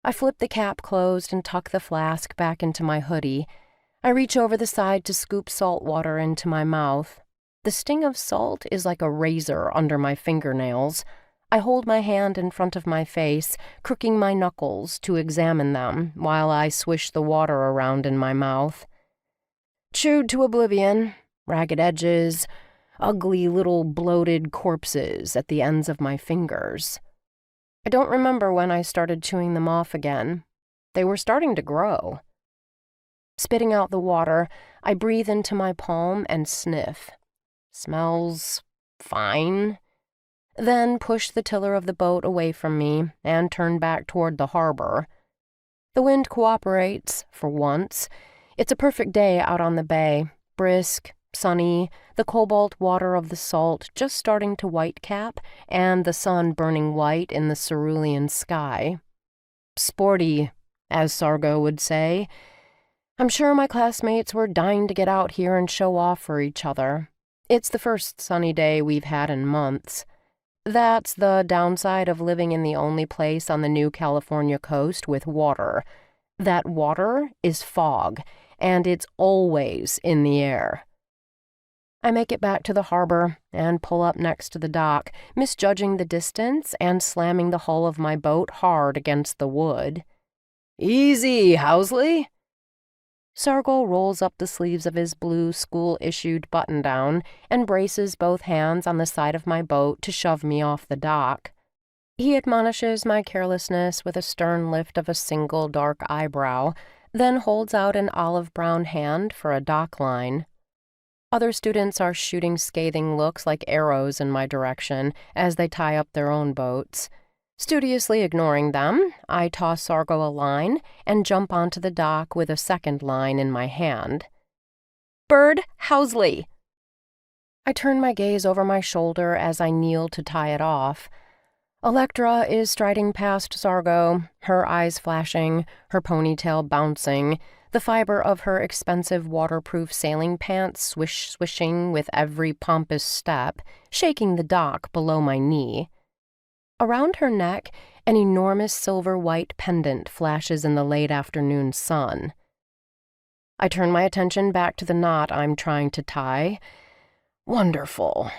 I flip the cap closed and tuck the flask back into my hoodie. I reach over the side to scoop salt water into my mouth. The sting of salt is like a razor under my fingernails. I hold my hand in front of my face, crooking my knuckles to examine them while I swish the water around in my mouth. Chewed to oblivion, ragged edges, ugly little bloated corpses at the ends of my fingers. I don't remember when I started chewing them off again. They were starting to grow. Spitting out the water, I breathe into my palm and sniff. Smells fine. Then push the tiller of the boat away from me and turn back toward the harbor. The wind cooperates, for once. It's a perfect day out on the bay, brisk, sunny, the cobalt water of the salt just starting to whitecap, and the sun burning white in the cerulean sky. Sporty, as Sargo would say. I'm sure my classmates were dying to get out here and show off for each other. It's the first sunny day we've had in months. That's the downside of living in the only place on the new California coast with water. That water is fog, and it's always in the air. I make it back to the harbor and pull up next to the dock, misjudging the distance and slamming the hull of my boat hard against the wood. "Easy, Howsley!" Sargo rolls up the sleeves of his blue school-issued button-down and braces both hands on the side of my boat to shove me off the dock. He admonishes my carelessness with a stern lift of a single dark eyebrow, then holds out an olive-brown hand for a dock line. Other students are shooting scathing looks like arrows in my direction as they tie up their own boats. Studiously ignoring them, I toss Sargo a line and jump onto the dock with a second line in my hand. "Bird Howsley!" I turn my gaze over my shoulder as I kneel to tie it off. Electra is striding past Sargo, her eyes flashing, her ponytail bouncing, the fiber of her expensive waterproof sailing pants swishing with every pompous step, shaking the dock below my knee. Around her neck, an enormous silver-white pendant flashes in the late afternoon sun. I turn my attention back to the knot I'm trying to tie. Wonderful.